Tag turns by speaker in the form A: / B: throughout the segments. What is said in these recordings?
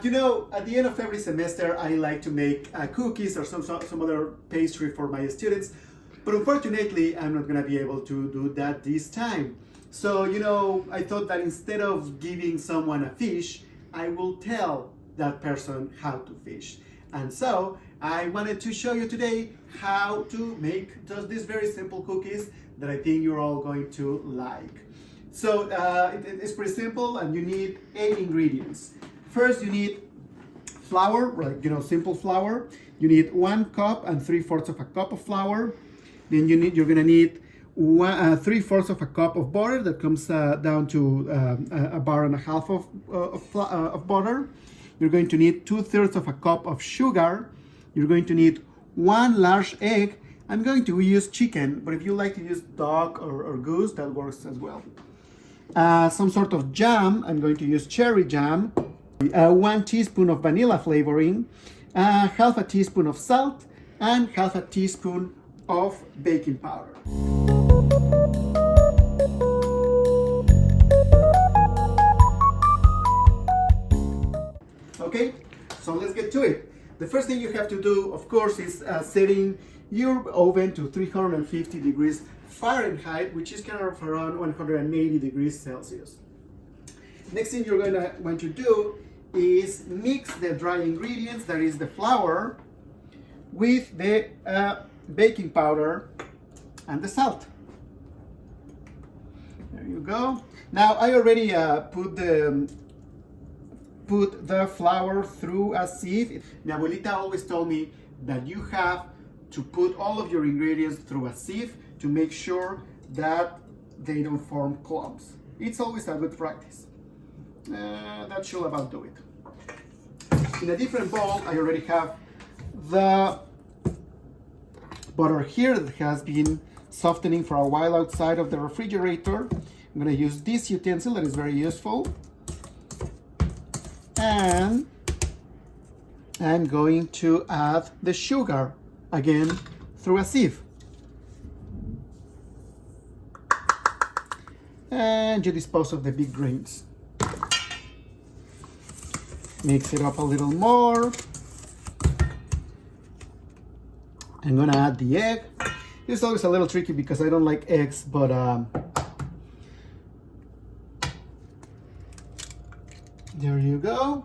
A: You know, at the end of every semester, I like to make cookies or some other pastry for my students. But unfortunately, I'm not going to be able to do that this time. So, you know, I thought that instead of giving someone a fish, I will tell that person how to fish. And so, I wanted to show you today how to make just these very simple cookies that I think you're all going to like. So, it's pretty simple, and you need 8 ingredients. First, you need flour, like, you know, simple flour. You need 1 cup and 3/4 of a cup of flour. Then you're gonna need 3/4 of a cup of butter. That comes down to a bar and a half of butter. You're going to need 2/3 of a cup of sugar. You're going to need 1 large egg. I'm going to use chicken, but if you like to use duck or goose, that works as well. Some sort of jam. I'm going to use cherry jam. 1 teaspoon of vanilla flavoring, half a teaspoon of salt, and half a teaspoon of baking powder. Okay, so let's get to it. The first thing you have to do, of course, is setting your oven to 350 degrees Fahrenheit, which is kind of around 180 degrees Celsius. Next thing you're going to want to do is mix the dry ingredients, that is the flour, with the baking powder and the salt. There you go. Now I already put the flour through a sieve. Mi abuelita always told me that you have to put all of your ingredients through a sieve to make sure that they don't form clumps. It's always a good practice. That should about do it. In a different bowl, I already have the butter here that has been softening for a while outside of the refrigerator. I'm going to use this utensil that is very useful. And I'm going to add the sugar again through a sieve. And you dispose of the big grains. Mix it up a little more. I'm gonna add the egg. This is always a little tricky because I don't like eggs, but there you go.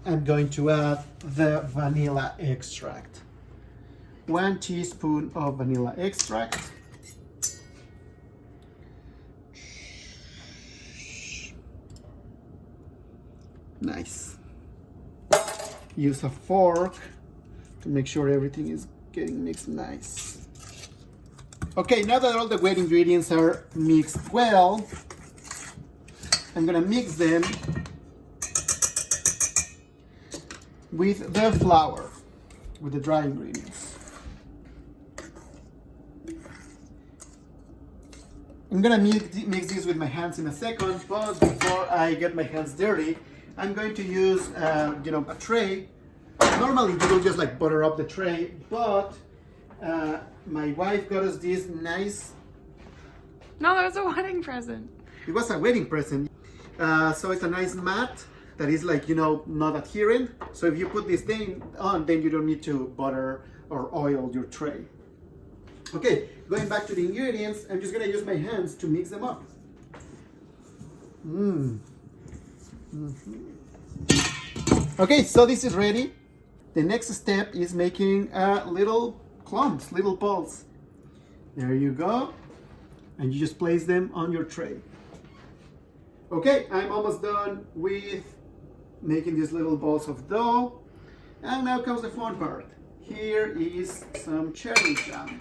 A: I'm going to add the vanilla extract. 1 teaspoon of vanilla extract. Nice. Use a fork to make sure everything is getting mixed nice. Okay, now that all the wet ingredients are mixed well, I'm gonna mix them with the flour, with the dry ingredients. I'm gonna mix this with my hands in a second, but before I get my hands dirty, I'm going to use, you know, a tray. Normally you will just like butter up the tray, but my wife got us this nice.
B: No, that was a wedding present.
A: It was a wedding present. So it's a nice mat that is like, you know, not adherent. So if you put this thing on, then you don't need to butter or oil your tray. Okay, going back to the ingredients, I'm just gonna use my hands to mix them up. Okay, so this is ready. The next step is making little clumps, little balls. There you go. And you just place them on your tray. Okay, I'm almost done with making these little balls of dough. And now comes the fun part. Here is some cherry jam.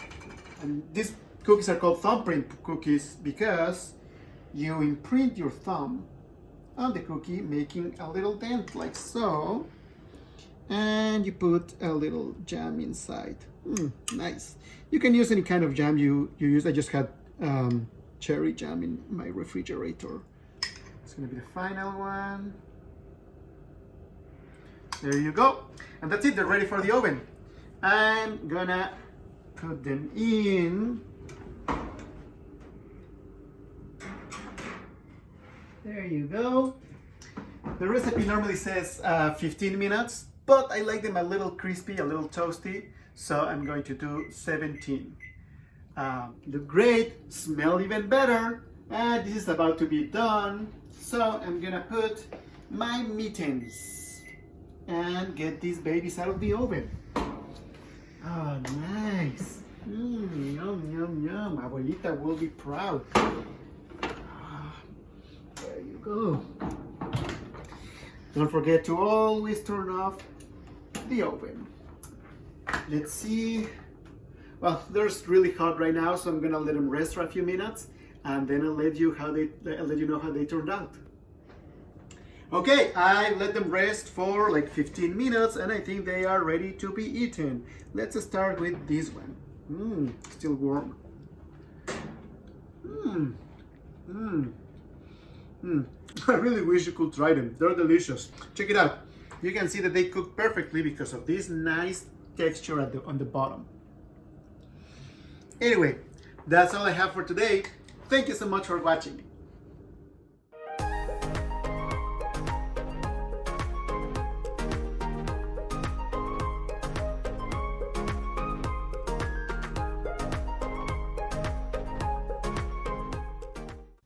A: And these cookies are called Thumbprint Cookies because you imprint your thumb on the cookie, making a little dent like so, and you put a little jam inside. Nice. You can use any kind of jam you use. I just had cherry jam in my refrigerator. It's gonna be the final one. There you go. And that's it, they're ready for the oven. I'm gonna put them in. There you go. The recipe normally says 15 minutes, but I like them a little crispy, a little toasty, so I'm going to do 17. Look great, smell even better, and this is about to be done. So I'm gonna put my mittens and get these babies out of the oven. Oh, nice. Yum, yum, yum. Abuelita will be proud. There you go. Don't forget to always turn off the oven. Let's see. Well, they're really hot right now, so I'm gonna let them rest for a few minutes, and then I'll let you know how they turned out. Okay, I let them rest for like 15 minutes, and I think they are ready to be eaten. Let's start with this one. Still warm. I really wish you could try them. They're delicious. Check it out. You can see that they cook perfectly because of this nice texture on the bottom. Anyway, that's all I have for today. Thank you so much for watching.